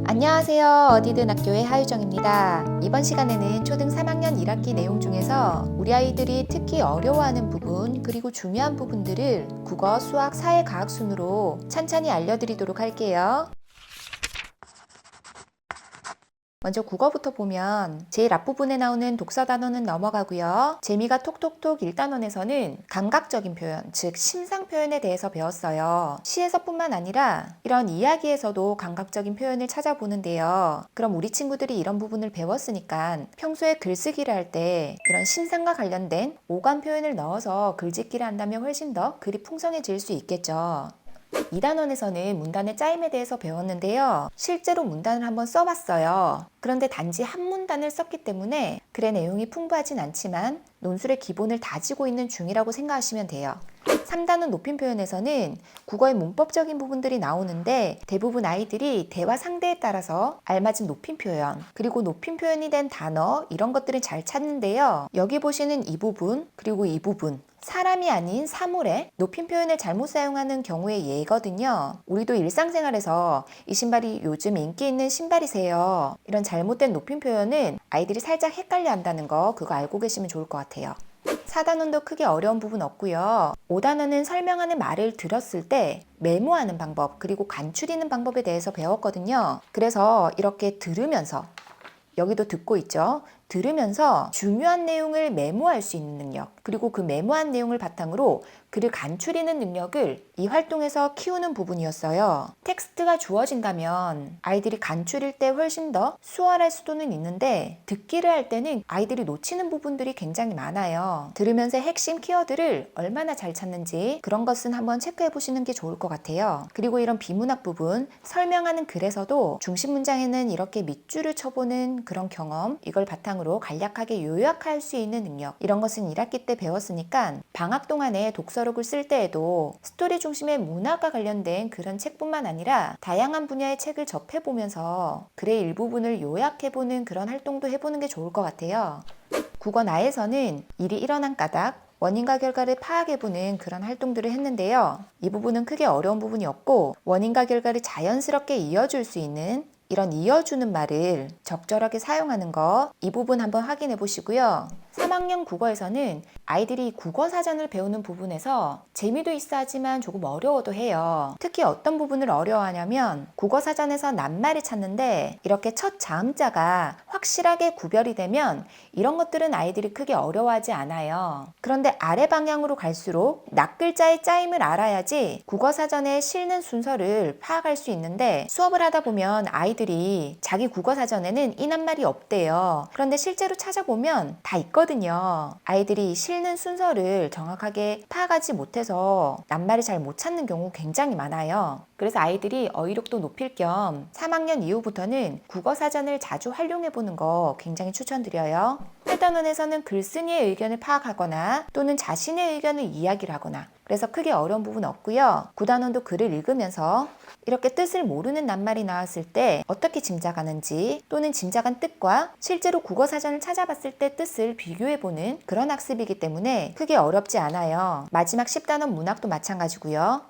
안녕하세요. 어디든 학교의 하유정입니다. 이번 시간에는 초등 3학년 1학기 내용 중에서 우리 아이들이 특히 어려워하는 부분 그리고 중요한 부분들을 국어, 수학, 사회, 과학 순으로 찬찬히 알려드리도록 할게요. 먼저 국어부터 보면 제일 앞부분에 나오는 독서 단어는 넘어가고요. 재미가 톡톡톡 1단원에서는 감각적인 표현, 즉 심상 표현에 대해서 배웠어요. 시에서뿐만 아니라 이런 이야기에서도 감각적인 표현을 찾아보는데요. 그럼 우리 친구들이 이런 부분을 배웠으니까 평소에 글쓰기를 할 때 이런 심상과 관련된 오감 표현을 넣어서 글짓기를 한다면 훨씬 더 글이 풍성해질 수 있겠죠. 2단원에서는 문단의 짜임에 대해서 배웠는데요. 실제로 문단을 한번 써봤어요. 그런데 단지 한 문단을 썼기 때문에 글의 내용이 풍부하진 않지만 논술의 기본을 다지고 있는 중이라고 생각하시면 돼요. 3단원 높임 표현에서는 국어의 문법적인 부분들이 나오는데 대부분 아이들이 대화 상대에 따라서 알맞은 높임 표현 그리고 높임 표현이 된 단어 이런 것들을 잘 찾는데요. 여기 보시는 이 부분 그리고 이 부분 사람이 아닌 사물의 높임 표현을 잘못 사용하는 경우의 예거든요. 우리도 일상생활에서 이 신발이 요즘 인기 있는 신발이세요. 이런 잘못된 높임 표현은 아이들이 살짝 헷갈려 한다는 거 그거 알고 계시면 좋을 것 같아요. 4단원도 크게 어려운 부분 없고요. 5단원은 설명하는 말을 들었을 때 메모하는 방법 그리고 간추리는 방법에 대해서 배웠거든요. 그래서 이렇게 들으면서 여기도 듣고 있죠. 들으면서 중요한 내용을 메모할 수 있는 능력 그리고 그 메모한 내용을 바탕으로 글을 간추리는 능력을 이 활동에서 키우는 부분이었어요. 텍스트가 주어진다면 아이들이 간추릴 때 훨씬 더 수월할 수도는 있는데 듣기를 할 때는 아이들이 놓치는 부분들이 굉장히 많아요. 들으면서 핵심 키워드를 얼마나 잘 찾는지 그런 것은 한번 체크해 보시는 게 좋을 것 같아요. 그리고 이런 비문학 부분 설명하는 글에서도 중심 문장에는 이렇게 밑줄을 쳐보는 그런 경험 이걸 바탕으로 간략하게 요약할 수 있는 능력 이런 것은 1학기 때 배웠으니까 방학 동안에 독서록을 쓸 때에도 스토리 중심의 문학과 관련된 그런 책뿐만 아니라 다양한 분야의 책을 접해보면서 글의 일부분을 요약해보는 그런 활동도 해보는 게 좋을 것 같아요. 국어 나에서는 일이 일어난 까닭 원인과 결과를 파악해보는 그런 활동들을 했는데요. 이 부분은 크게 어려운 부분이었고 원인과 결과를 자연스럽게 이어줄 수 있는 이런 이어주는 말을 적절하게 사용하는 거 이 부분 한번 확인해 보시고요. 3학년 국어에서는 아이들이 국어 사전을 배우는 부분에서 재미도 있어 하지만 조금 어려워도 해요. 특히 어떤 부분을 어려워하냐면 국어 사전에서 낱말을 찾는데 이렇게 첫 자음자가 확실하게 구별이 되면 이런 것들은 아이들이 크게 어려워하지 않아요. 그런데 아래 방향으로 갈수록 낱글자의 짜임을 알아야지 국어 사전에 실는 순서를 파악할 수 있는데 수업을 하다 보면 아이들이 자기 국어 사전에는 이 낱말이 없대요. 그런데 실제로 찾아보면 다 있거든요. 아이들이 실는 순서를 정확하게 파악하지 못해서 낱말을 잘 못 찾는 경우 굉장히 많아요. 그래서 아이들이 어휘력도 높일 겸 3학년 이후부터는 국어 사전을 자주 활용해 보는 거 굉장히 추천드려요. 8단원에서는 글쓴이의 의견을 파악하거나 또는 자신의 의견을 이야기를 하거나 그래서 크게 어려운 부분 없고요. 9단원도 글을 읽으면서 이렇게 뜻을 모르는 낱말이 나왔을 때 어떻게 짐작하는지 또는 짐작한 뜻과 실제로 국어 사전을 찾아봤을 때 뜻을 비교해보는 그런 학습이기 때문에 크게 어렵지 않아요. 마지막 10단원 문학도 마찬가지고요.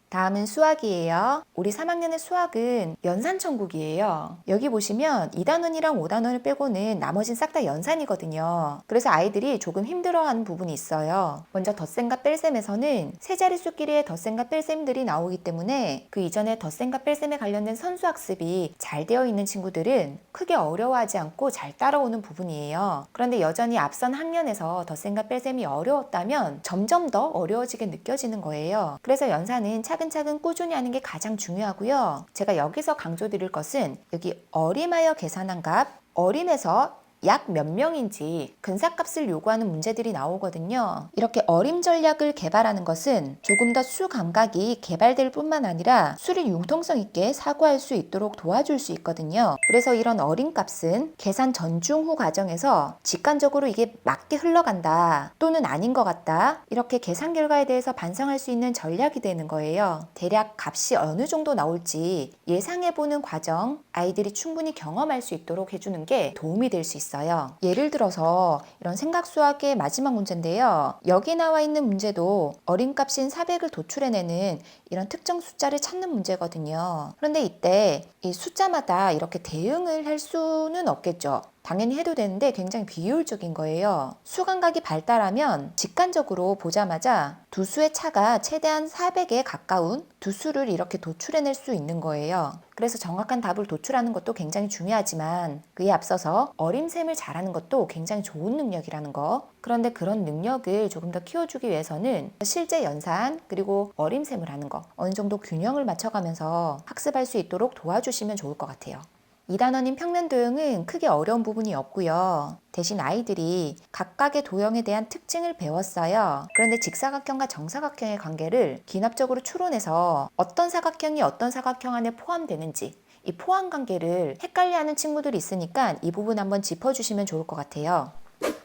다음은 수학이에요. 우리 3학년의 수학은 연산천국이에요. 여기 보시면 2단원이랑 5단원을 빼고는 나머진 싹 다 연산이거든요. 그래서 아이들이 조금 힘들어하는 부분이 있어요. 먼저 덧셈과 뺄셈에서는 세 자릿수 끼리의 덧셈과 뺄셈들이 나오기 때문에 그 이전에 덧셈과 뺄셈에 관련된 선수학습이 잘 되어 있는 친구들은 크게 어려워하지 않고 잘 따라오는 부분이에요. 그런데 여전히 앞선 학년에서 덧셈과 뺄셈이 어려웠다면 점점 더 어려워지게 느껴지는 거예요. 그래서 연산은 차근차근 꾸준히 하는 게 가장 중요하고요. 제가 여기서 강조드릴 것은 여기 어림하여 계산한 값, 어림에서 약 몇 명인지 근사값을 요구하는 문제들이 나오거든요. 이렇게 어림 전략을 개발하는 것은 조금 더 수 감각이 개발될 뿐만 아니라 수를 융통성 있게 사고할 수 있도록 도와줄 수 있거든요. 그래서 이런 어림 값은 계산 전, 중, 후 과정에서 직관적으로 이게 맞게 흘러간다 또는 아닌 것 같다 이렇게 계산 결과에 대해서 반성할 수 있는 전략이 되는 거예요. 대략 값이 어느 정도 나올지 예상해보는 과정 아이들이 충분히 경험할 수 있도록 해주는 게 도움이 될 수 있어요. 있어요. 예를 들어서 이런 생각수학의 마지막 문제인데요. 여기 나와 있는 문제도 어림값인 400을 도출해내는 이런 특정 숫자를 찾는 문제거든요. 그런데 이때 이 숫자마다 이렇게 대응을 할 수는 없겠죠. 당연히 해도 되는데 굉장히 비효율적인 거예요. 수감각이 발달하면 직관적으로 보자마자 두 수의 차가 최대한 400에 가까운 두 수를 이렇게 도출해낼 수 있는 거예요. 그래서 정확한 답을 도출하는 것도 굉장히 중요하지만 그에 앞서서 어림셈을 잘하는 것도 굉장히 좋은 능력이라는 거. 그런데 그런 능력을 조금 더 키워주기 위해서는 실제 연산 그리고 어림셈을 하는 거 어느 정도 균형을 맞춰가면서 학습할 수 있도록 도와주시면 좋을 것 같아요. 2단원인 평면 도형은 크게 어려운 부분이 없고요. 대신 아이들이 각각의 도형에 대한 특징을 배웠어요. 그런데 직사각형과 정사각형의 관계를 기납적으로 추론해서 어떤 사각형이 어떤 사각형 안에 포함되는지 이 포함 관계를 헷갈려하는 친구들이 있으니까 이 부분 한번 짚어주시면 좋을 것 같아요.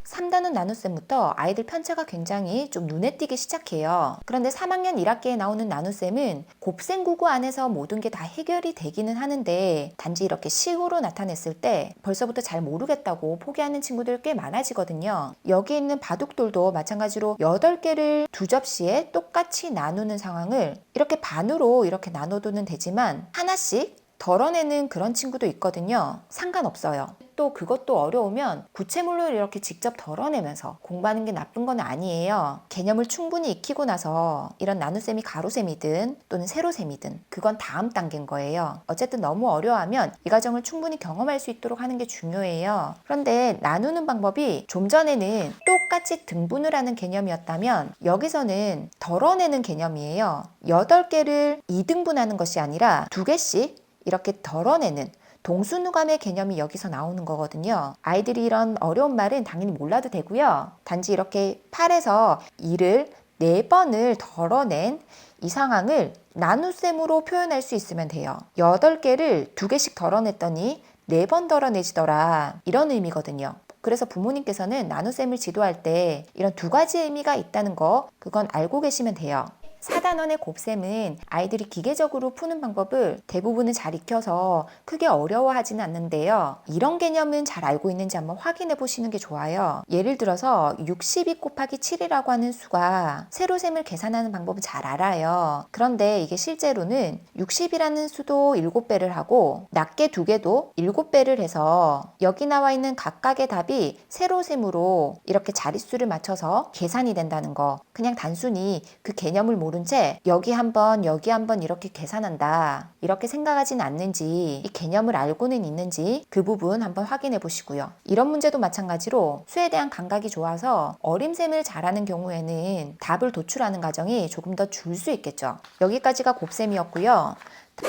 3단원 나눗셈부터 아이들 편차가 굉장히 좀 눈에 띄기 시작해요. 그런데 3학년 1학기에 나오는 나눗셈은 곱셈 구구 안에서 모든 게 다 해결이 되기는 하는데 단지 이렇게 식으로 나타냈을 때 벌써부터 잘 모르겠다고 포기하는 친구들 꽤 많아지거든요. 여기 있는 바둑돌도 마찬가지로 8개를 두 접시에 똑같이 나누는 상황을 이렇게 반으로 이렇게 나눠두면 되지만 하나씩 덜어내는 그런 친구도 있거든요. 상관없어요. 또 그것도 어려우면 구체물로 이렇게 직접 덜어내면서 공부하는 게 나쁜 건 아니에요. 개념을 충분히 익히고 나서 이런 나눗셈이 가로셈이든 또는 세로셈이든 그건 다음 단계인 거예요. 어쨌든 너무 어려워하면 이 과정을 충분히 경험할 수 있도록 하는 게 중요해요. 그런데 나누는 방법이 좀 전에는 똑같이 등분을 하는 개념이었다면 여기서는 덜어내는 개념이에요. 8개를 2등분하는 것이 아니라 2개씩 이렇게 덜어내는 동수누감의 개념이 여기서 나오는 거거든요. 아이들이 이런 어려운 말은 당연히 몰라도 되고요. 단지 이렇게 8에서 2를 4번을 덜어낸 이 상황을 나눗셈으로 표현할 수 있으면 돼요. 8개를 2개씩 덜어냈더니 4번 덜어내지더라. 이런 의미거든요. 그래서 부모님께서는 나눗셈을 지도할 때 이런 두 가지 의미가 있다는 거 그건 알고 계시면 돼요. 4단원의 곱셈은 아이들이 기계적으로 푸는 방법을 대부분은 잘 익혀서 크게 어려워하지는 않는데요. 이런 개념은 잘 알고 있는지 한번 확인해 보시는 게 좋아요. 예를 들어서 62 곱하기 7이라고 하는 수가 세로셈을 계산하는 방법은 잘 알아요. 그런데 이게 실제로는 60이라는 수도 7배를 하고 낮게 2개도 7배를 해서 여기 나와 있는 각각의 답이 세로셈으로 이렇게 자릿수를 맞춰서 계산이 된다는 거. 그냥 단순히 그 개념을 모른 채 여기 한번 여기 한번 이렇게 계산한다 이렇게 생각하진 않는지 이 개념을 알고는 있는지 그 부분 한번 확인해 보시고요. 이런 문제도 마찬가지로 수에 대한 감각이 좋아서 어림셈을 잘하는 경우에는 답을 도출하는 과정이 조금 더 줄 수 있겠죠. 여기까지가 곱셈이었고요.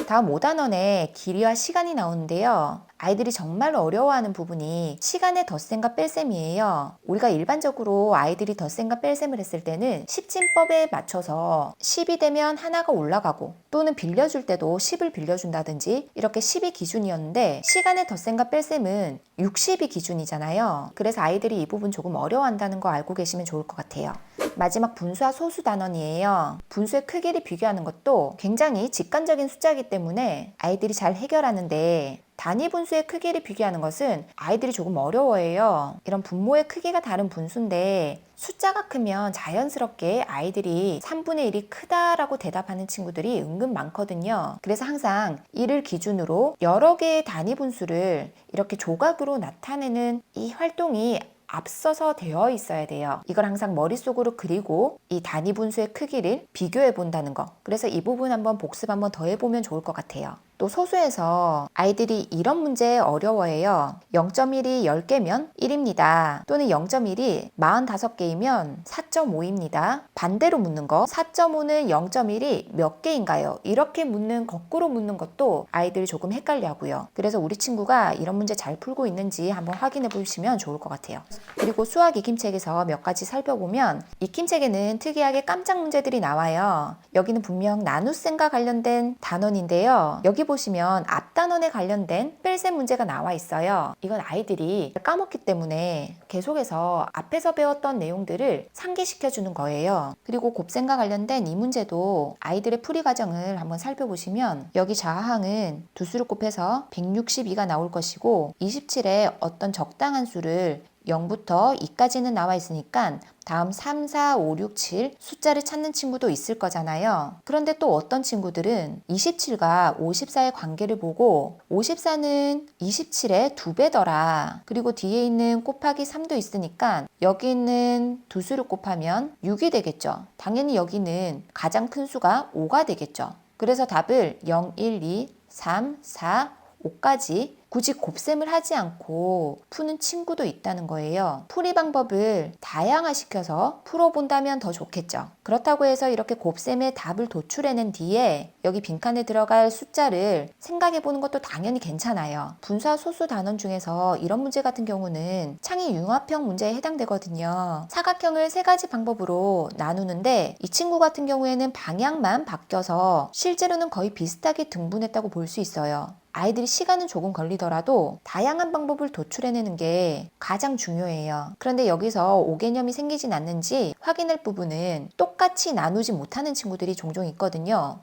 다음 5단원에 길이와 시간이 나오는데요. 아이들이 정말 어려워하는 부분이 시간의 덧셈과 뺄셈이에요. 우리가 일반적으로 아이들이 덧셈과 뺄셈을 했을 때는 10진법에 맞춰서 10이 되면 하나가 올라가고 또는 빌려줄 때도 10을 빌려준다든지 이렇게 10이 기준이었는데 시간의 덧셈과 뺄셈은 60이 기준이잖아요. 그래서 아이들이 이 부분 조금 어려워한다는 거 알고 계시면 좋을 것 같아요. 마지막 분수와 소수 단원이에요. 분수의 크기를 비교하는 것도 굉장히 직관적인 숫자이기 때문에 아이들이 잘 해결하는데 단위 분수의 크기를 비교하는 것은 아이들이 조금 어려워해요. 이런 분모의 크기가 다른 분수인데 숫자가 크면 자연스럽게 아이들이 3분의 1이 크다라고 대답하는 친구들이 은근 많거든요. 그래서 항상 이를 기준으로 여러 개의 단위 분수를 이렇게 조각으로 나타내는 이 활동이 앞서서 되어 있어야 돼요. 이걸 항상 머릿속으로 그리고 이 단위 분수의 크기를 비교해 본다는 거. 그래서 이 부분 한번 복습 한번 더 해보면 좋을 것 같아요. 또 소수에서 아이들이 이런 문제 어려워해요. 0.1이 10개면 1입니다. 또는 0.1이 45개이면 4.5입니다. 반대로 묻는 거 4.5는 0.1이 몇 개인가요? 이렇게 묻는 거꾸로 묻는 것도 아이들이 조금 헷갈려하고요. 그래서 우리 친구가 이런 문제 잘 풀고 있는지 한번 확인해 보시면 좋을 것 같아요. 그리고 수학 익힘책에서 몇 가지 살펴보면 익힘책에는 특이하게 깜짝 문제들이 나와요. 여기는 분명 나눗셈과 관련된 단원인데요. 여기 보시면 앞 단원에 관련된 뺄셈 문제가 나와 있어요. 이건 아이들이 까먹기 때문에 계속해서 앞에서 배웠던 내용들을 상기시켜 주는 거예요. 그리고 곱셈과 관련된 이 문제도 아이들의 풀이 과정을 한번 살펴보시면 여기 좌항은 두 수를 곱해서 162가 나올 것이고 27에 어떤 적당한 수를 0부터 2까지는 나와 있으니까 다음 3, 4, 5, 6, 7 숫자를 찾는 친구도 있을 거잖아요. 그런데 또 어떤 친구들은 27과 54의 관계를 보고 54는 27의 2배더라. 그리고 뒤에 있는 곱하기 3도 있으니까 여기 있는 두 수를 곱하면 6이 되겠죠. 당연히 여기는 가장 큰 수가 5가 되겠죠. 그래서 답을 0, 1, 2, 3, 4, 5까지 굳이 곱셈을 하지 않고 푸는 친구도 있다는 거예요. 풀이 방법을 다양화시켜서 풀어본다면 더 좋겠죠. 그렇다고 해서 이렇게 곱셈의 답을 도출해낸 뒤에 여기 빈칸에 들어갈 숫자를 생각해보는 것도 당연히 괜찮아요. 분사 소수 단원 중에서 이런 문제 같은 경우는 창의 융합형 문제에 해당되거든요. 사각형을 세 가지 방법으로 나누는데 이 친구 같은 경우에는 방향만 바뀌어서 실제로는 거의 비슷하게 등분했다고 볼 수 있어요. 아이들이 시간은 조금 걸리더라도 다양한 방법을 도출해내는 게 가장 중요해요. 그런데 여기서 오개념이 생기진 않는지 확인할 부분은 똑같이 나누지 못하는 친구들이 종종 있거든요.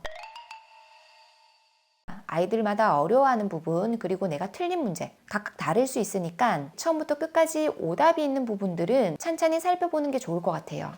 아이들마다 어려워하는 부분 그리고 내가 틀린 문제 각각 다를 수 있으니까 처음부터 끝까지 오답이 있는 부분들은 찬찬히 살펴보는 게 좋을 것 같아요.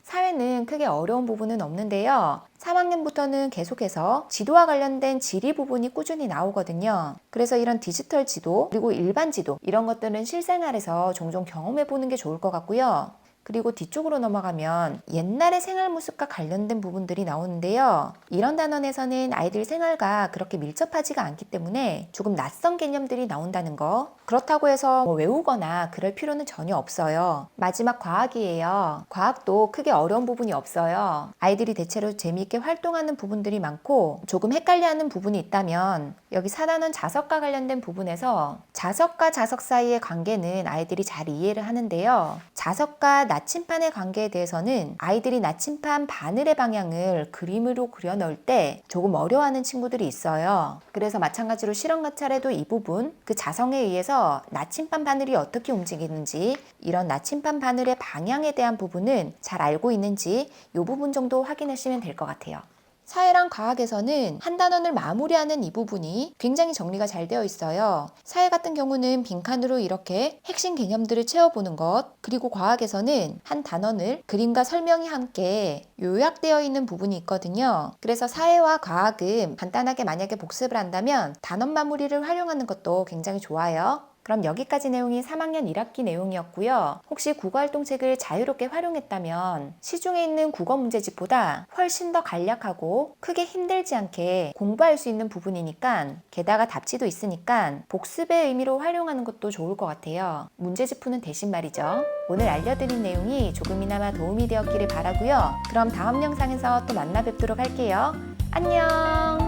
사회는 크게 어려운 부분은 없는데요. 3학년부터는 계속해서 지도와 관련된 지리 부분이 꾸준히 나오거든요. 그래서 이런 디지털 지도 그리고 일반 지도 이런 것들은 실생활에서 종종 경험해 보는 게 좋을 것 같고요. 그리고 뒤쪽으로 넘어가면 옛날의 생활 모습과 관련된 부분들이 나오는데요. 이런 단원에서는 아이들 생활과 그렇게 밀접하지가 않기 때문에 조금 낯선 개념들이 나온다는 거. 그렇다고 해서 외우거나 그럴 필요는 전혀 없어요. 마지막 과학이에요. 과학도 크게 어려운 부분이 없어요. 아이들이 대체로 재미있게 활동하는 부분들이 많고 조금 헷갈려하는 부분이 있다면 여기 4단원 자석과 관련된 부분에서 자석과 자석 사이의 관계는 아이들이 잘 이해를 하는데요. 자석과 나침판의 관계에 대해서는 아이들이 나침판 바늘의 방향을 그림으로 그려 넣을 때 조금 어려워하는 친구들이 있어요. 그래서 마찬가지로 실험 관찰에도 이 부분, 그 자성에 의해서 나침판 바늘이 어떻게 움직이는지 이런 나침판 바늘의 방향에 대한 부분은 잘 알고 있는지 이 부분 정도 확인하시면 될 것 같아요. 사회랑 과학에서는 한 단원을 마무리하는 이 부분이 굉장히 정리가 잘 되어 있어요. 사회 같은 경우는 빈칸으로 이렇게 핵심 개념들을 채워보는 것, 그리고 과학에서는 한 단원을 그림과 설명이 함께 요약되어 있는 부분이 있거든요. 그래서 사회와 과학은 간단하게 만약에 복습을 한다면 단원 마무리를 활용하는 것도 굉장히 좋아요. 그럼 여기까지 내용이 3학년 1학기 내용이었고요. 혹시 국어활동책을 자유롭게 활용했다면 시중에 있는 국어 문제집보다 훨씬 더 간략하고 크게 힘들지 않게 공부할 수 있는 부분이니까 게다가 답지도 있으니까 복습의 의미로 활용하는 것도 좋을 것 같아요. 문제집 푸는 대신 말이죠. 오늘 알려드린 내용이 조금이나마 도움이 되었기를 바라고요. 그럼 다음 영상에서 또 만나 뵙도록 할게요. 안녕!